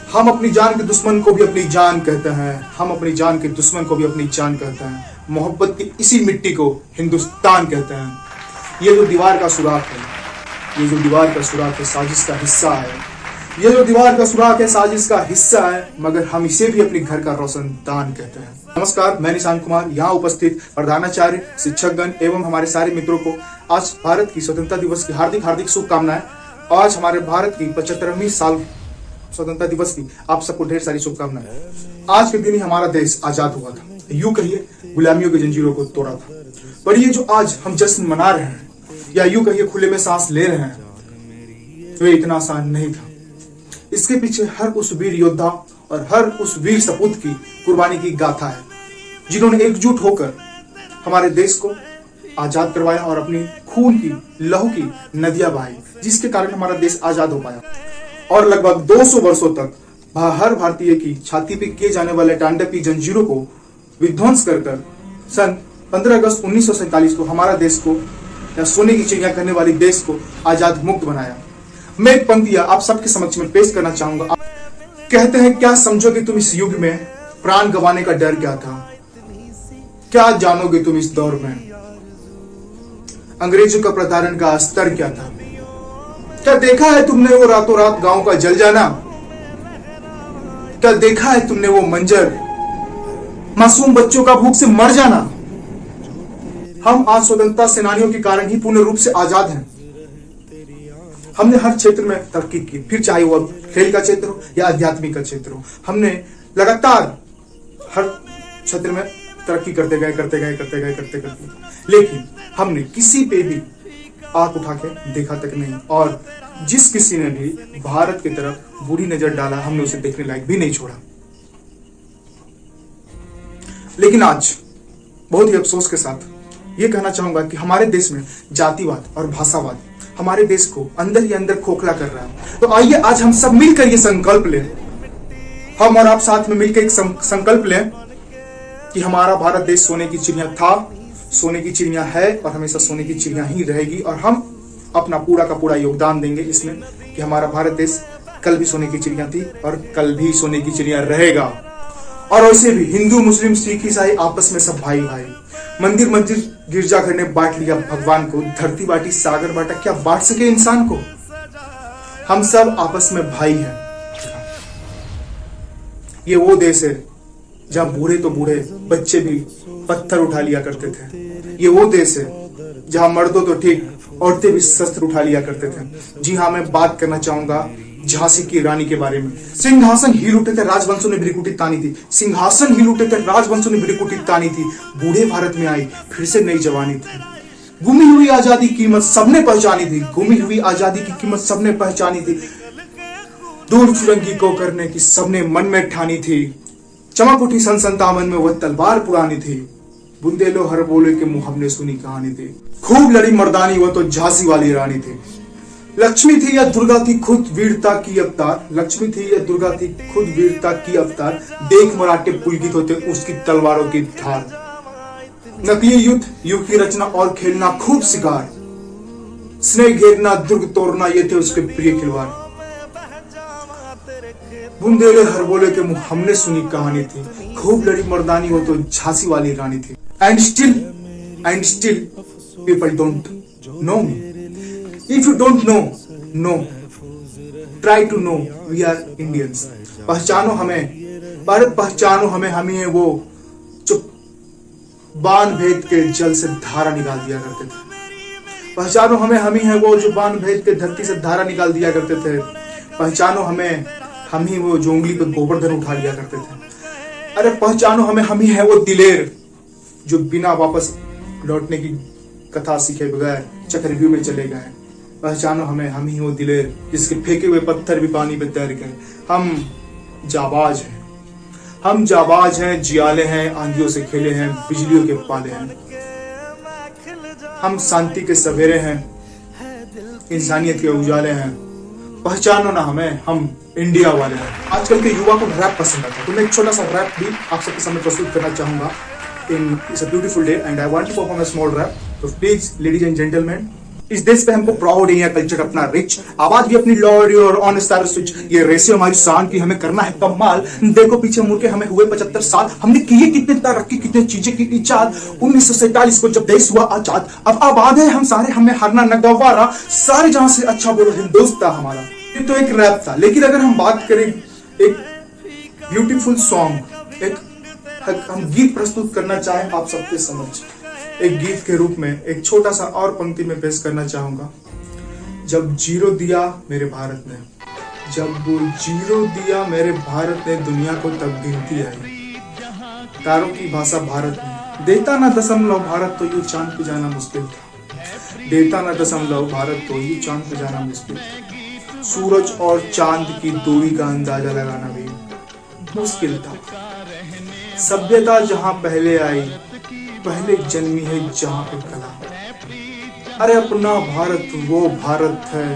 हम अपनी जान के दुश्मन को भी अपनी जान कहते हैं, हम अपनी जान के दुश्मन को भी अपनी जान कहते हैं। मोहब्बत की इसी मिट्टी को हिंदुस्तान कहते हैं। ये जो दीवार का सुराख है, ये जो दीवार का सुराख है, साजिश का हिस्सा है। ये जो दीवार का सुराख है, साजिश का हिस्सा है, मगर हम इसे भी अपने घर का रोशनदान कहते हैं। नमस्कार, मैं निशांत कुमार, यहाँ उपस्थित प्रधानाचार्य, शिक्षकगण एवं हमारे सारे मित्रों को आज भारत की स्वतंत्रता दिवस की हार्दिक हार्दिक शुभकामनाएं। आज हमारे भारत की 75वीं साल स्वतंत्रता दिवस की आप सबको ढेर सारी शुभकामनाएं। आज के दिन ही हमारा देश आजाद हुआ था, यूं कहिए गुलामियों की जंजीरों को तोड़ा था। पर ये जो आज हम जश्न मना रहे हैं या यूं कहिए खुले में सांस ले रहे हैं, तो ये इतना आसान नहीं था। इसके पीछे हर उस वीर योद्धा और हर उस वीर सपूत की कुर्बानी की गाथा है, जिन्होंने एकजुट होकर हमारे देश को आजाद करवाया और अपनी खून की लहू की नदियां बहाई, जिसके कारण हमारा देश आजाद हो पाया। और लगभग 200 वर्षों तक हर भारतीय की छाती पे किए जाने वाले टांडव की जंजीरों को विध्वंस कर सन 15 अगस्त 1947 को हमारा देश को या सोने की चिड़िया करने वाली देश को आजाद मुक्त बनाया। मैं एक पंक्तियां आप सबके समक्ष में पेश करना चाहूंगा। कहते हैं, क्या समझोगे तुम इस युग में, प्राण गंवाने का डर क्या था? क्या जानोगे तुम इस दौर में, अंग्रेजों का प्रताड़न का स्तर क्या था? क्या देखा है तुमने वो रातों रात गांव का जल जाना? क्या देखा है तुमने वो मंजर, मासूम बच्चों का भूख से मर जाना? हम आज स्वतंत्रता सेनानियों के कारण ही पूर्ण रूप से आजाद हैं। हमने हर क्षेत्र में तरक्की की, फिर चाहे वो खेल का क्षेत्र हो या आध्यात्मिक का क्षेत्र हो। हमने लगातार हर क्षेत्र में तरक्की करते गए। लेकिन हमने किसी पे भी आंख उठा के देखा तक नहीं, और जिस किसी ने भी भारत की तरफ बुरी नजर डाला, हमने उसे देखने लायक भी नहीं छोड़ा। लेकिन आज बहुत ही अफसोस के साथ ये कहना चाहूंगा कि हमारे देश में जातिवाद और भाषावाद हमारे देश को अंदर ही अंदर खोखला कर रहा है। तो आइए आज हम सब मिलकर ये संकल्प लें, हम और आप साथ में मिलकर एक संकल्प लें कि हमारा भारत देश सोने की चिड़िया था, सोने की चिड़िया है और हमेशा सोने की चिड़िया ही रहेगी। और हम अपना पूरा का पूरा योगदान देंगे इसमें कि हमारा भारत देश कल भी सोने की चिड़िया थी और कल भी सोने की चिड़िया रहेगा। और वैसे भी हिंदू, मुस्लिम, सिख, ईसाई आपस में सब भाई भाई। मंदिर मस्जिद गिरजाघर ने बांट लिया भगवान को, धरती बांटी सागर बांटा, क्या बांट सके इंसान को? हम सब आपस में भाई हैं। ये वो देश है जहां बूढ़े तो बूढ़े बच्चे भी पत्थर उठा लिया करते थे। ये वो देश है जहां मर्दों तो ठीक, औरतें भी शस्त्र उठा लिया करते थे। जी हाँ, मैं बात करना चाहूंगा झांसी की रानी के बारे में। सिंहासन हिल उठे थे, राजवंशों ने भ्रिकुटी तानी थी। सिंहासन हिल उठे थे, राजवंशों ने भ्रिकुटी तानी थी। बूढ़े भारत में आई फिर से नई जवानी थी। गुमी हुई आजादी की कीमत सबने पहचानी थी, गुमी हुई आजादी की कीमत सबने पहचानी थी। दूर चुरंगी को करने की सबने मन में ठानी थी। चमक उठी सन 57 में, वह तलवार पुरानी थी। बुंदेलो हर बोले के मुंह हमने सुनी कहानी थी। खूब लड़ी मर्दानी, वो तो झांसी वाली रानी थी। लक्ष्मी थी या दुर्गा थी खुद वीरता की अवतार, लक्ष्मी थी या दुर्गा थी खुद वीरता की अवतार। देख मराठे पुलकित होते उसकी तलवारों की धार। नकली युद्ध, युग की रचना और खेलना खूब शिकार। स्नेह घेरना, दुर्ग तोड़ना, ये थे उसके प्रिय खिलवाड़। बुंदेले हर बोले के मुंह हमने सुनी कहानी थी। खूब लड़ी मर्दानी, वो तो झांसी वाली रानी थी। And still people don't know me. If you don't know, try to know. We are Indians. पहचानो हमें, भारत पहचानो हमें। हम ही है वो जो बाण भेद के जल से धारा निकाल दिया करते थे। पहचानो हमें, हम ही है वो जो बाण भेद के धरती से धारा निकाल दिया करते थे। पहचानो हमें, हम ही वो जो उंगली पे गोवर्धन उठा लिया करते थे। अरे पहचानो हमें, हम ही है वो दिलेर जो बिना वापस लौटने की कथा सीखे बगैर चक्रव्यूह में चले गए। पहचानो हमें, हम ही वो दिलेर जिसके फेंके हुए पत्थर भी पानी में तैर गए। हम जाबाज हैं, हम जाबाज हैं, जियाले हैं, आंधियों से खेले हैं, बिजलियों के पाले हैं। हम शांति के सवेरे हैं, इंसानियत के उजाले हैं। पहचानो ना हमें, हम इंडिया वाले हैं। आजकल के युवा को रैप पसंद आता है, तो मैं एक छोटा सा रैप भी आप सबके सामने प्रस्तुत करना चाहूंगा। It's a beautiful day and I want to perform a small rap. So please, ladies and gentlemen, इस देश पे हमको प्राउड है, कल्चर अपना रिच, आवाज भी अपनी लॉयड और ऑनेस्ट स्विच, ये रेशियो हमारी शान की, हमें करना है कमाल। देखो पीछे मुड़ के हमें हुए 75 साल, हमने किए कितने तरक्की, कितने चीजें की इजाद। 1947 को जब देश हुआ आजाद, अब आबाद है हम सारे, हमें हारना न गवारा, सारे जहां से अच्छा बोलो हिंदुस्तान हमारा। ये तो एक रैप था, लेकिन अगर हम बात करें एक ब्यूटीफुल सॉन्ग, एक हम गीत प्रस्तुत करना चाहें आप सबके समझ, एक गीत के रूप में एक छोटा सा और पंक्ति में पेश करना चाहूंगा। जब जीरो दिया मेरे भारत ने, जब वो जीरो दिया मेरे भारत ने, दुनिया को तब गिनती आई। तारों की भाषा भारत में, देता ना दशमलव भारत तो यूं चांद पे जाना मुश्किल था। देता ना दशमलव भारत तो यूं चांद पे जाना मुश्किल था। सूरज और चांद की दूरी का अंदाजा लगाना भी मुश्किल था। सभ्यता जहां पहले आई, पहले जन्मी है जहां पे कला। अरे अपना भारत वो भारत है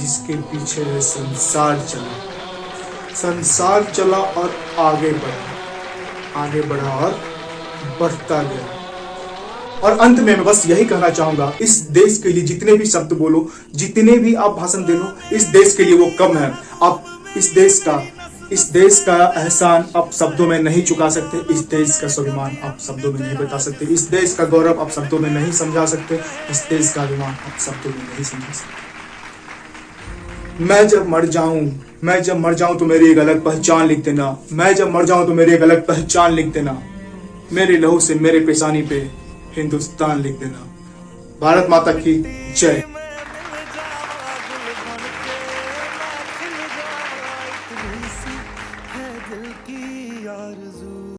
जिसके पीछे है संसार चला। संसार चला और आगे बढ़ा, आगे बढ़ा और बढ़ता गया। और अंत में मैं बस यही कहना चाहूंगा, इस देश के लिए जितने भी शब्द बोलो, जितने भी आप भाषण दे लो, इस देश के लिए वो कम है। आप इस देश का एहसान आप शब्दों में नहीं चुका सकते, इस देश का स्वाभिमान आप शब्दों में नहीं बता सकते, इस देश का गौरव आप शब्दों में नहीं समझा सकते, इस देश का अभिमान आप शब्दों में नहीं समझा सकते। मैं जब मर जाऊं तो मेरी एक अलग पहचान लिख देना। मैं जब मर जाऊं तो मेरी एक अलग पहचान लिख देना। मेरे लहू से मेरे पेशानी पे हिंदुस्तान लिख देना। भारत माता की जय।